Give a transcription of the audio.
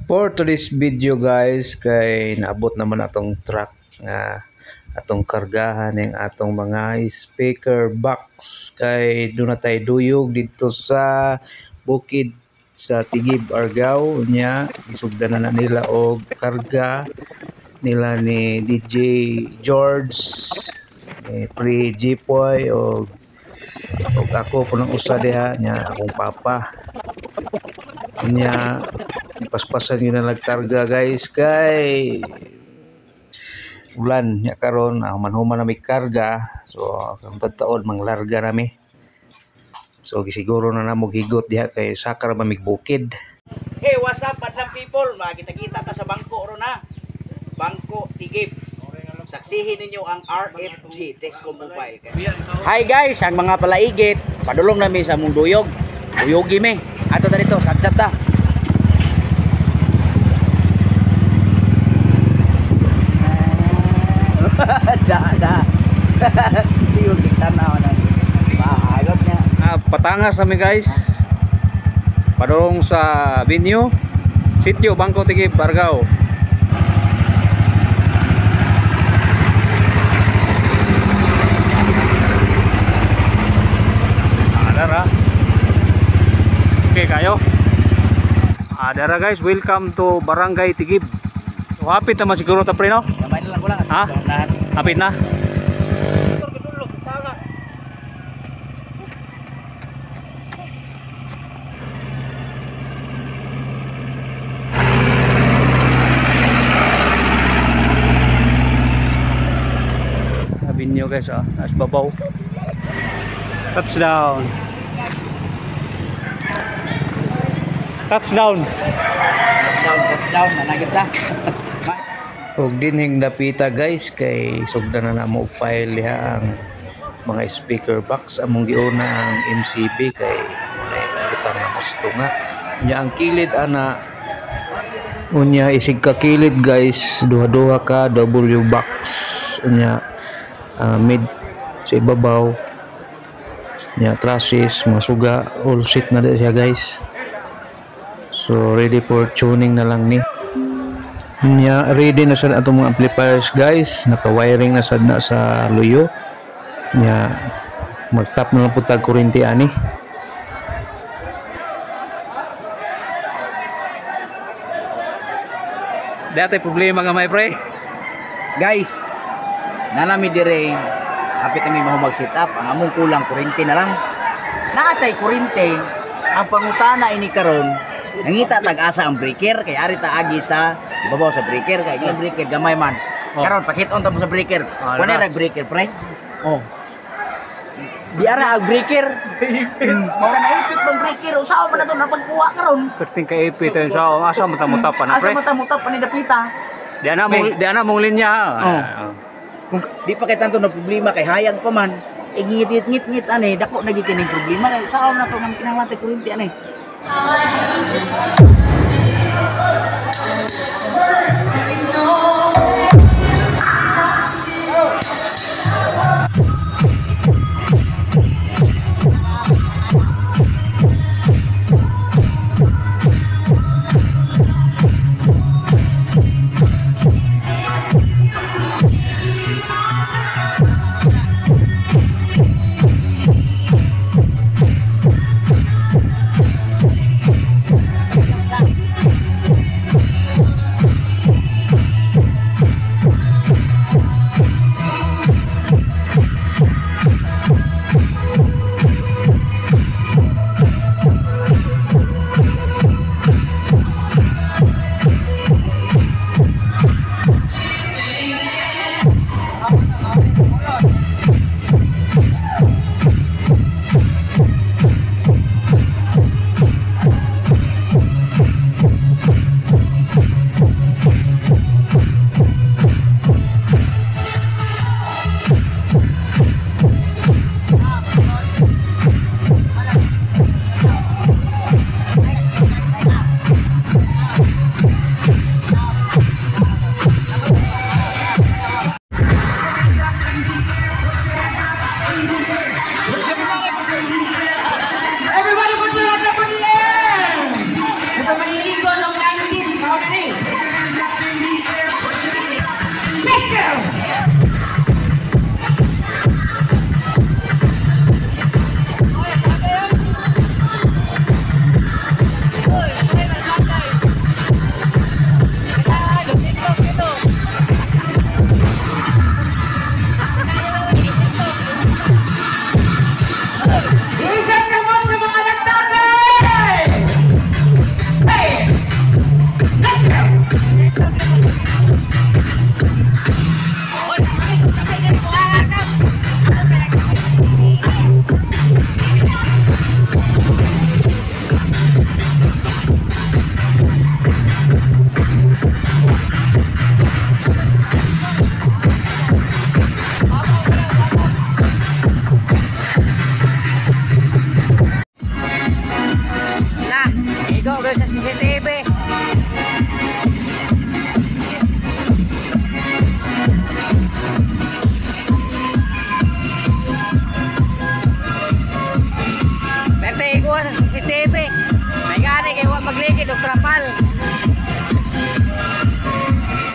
For today's video guys, kay naabot naman atong truck nga atong kargahan ng atong mga speaker box, kay doon na tayo duyog dito sa bukid sa Tigib, Argao nya. Isugdan na nila og karga nila ni DJ George, Pre Jipoy og ako po ng usa diha nya akong papa nya. Paspasan yun na nagkarga guys, kay ulan nya karon human-human na may karga, so kung taon manglarga nami, so gisiguro na namo gigot diha kay sakar mamig-bukid. Hey, what's up madlang people? Makita-kita ta sa bangko ro na. Bangko Tigib. Saksihin ninyo ang RFG Texco Mobile. Hi guys, ang mga palaigit, padulong nami sa mong duyog. Duyogi mi. Ato ta dito, sadsad ta. Duyog tanaw na. Mahagap niya. Patangas kami guys. Padulong sa venue Sitio Bangko Tigib, Argao. Adara. Okay kayo. Adara guys, welcome to Barangay Tigib. So, hapit naman siguro ta pre no? Gamay na lang ko lang. Ha? Hapit na. Sabihin nyo guys, as babaw. Touchdown. Touchdown. Touchdown na nagit na. Og dinhing napita guys, kay sugdan na namo og file diha ang mga speaker box. Among giuna ang MCB kay butang na gusto nga nya ang kilid ana unya isig ka kilid guys, duha-duha ka W box unya mid sa ibabaw nya trusses mga suga all set na siya guys. So ready for tuning na lang ni nya. Ready na sa atong mga amplifiers guys, naka-wiring na sad na sa luyo nya. Mag-tap na lang po tag kuryente ani. Dati problema nga may pre. Guys, nanami dire kapit kami mahumag set up, ang among kulang kuryente na lang. Naatay kuryente, ang pangutana ini karon nangita tag-asa ang breaker kay ari ta agi sa ibabaw sa breaker kay yung breaker gamay man. Karon pakit-on ta mo sa breaker. Kuno ra breaker pre. Oh. Di ara ang breaker. Mao na ipit bang breaker usaw man na to napagkuha karon. Perting kay ipit sa asa mo ta pa na pre. Asa mo ta ni dapita. Di ana mong linya. Kung di pa kay tanto na problema kay hayag pa man, ngit-ngit ani dako na gikining problema kay usaw na to nang kinahanglan ta kuryente ani.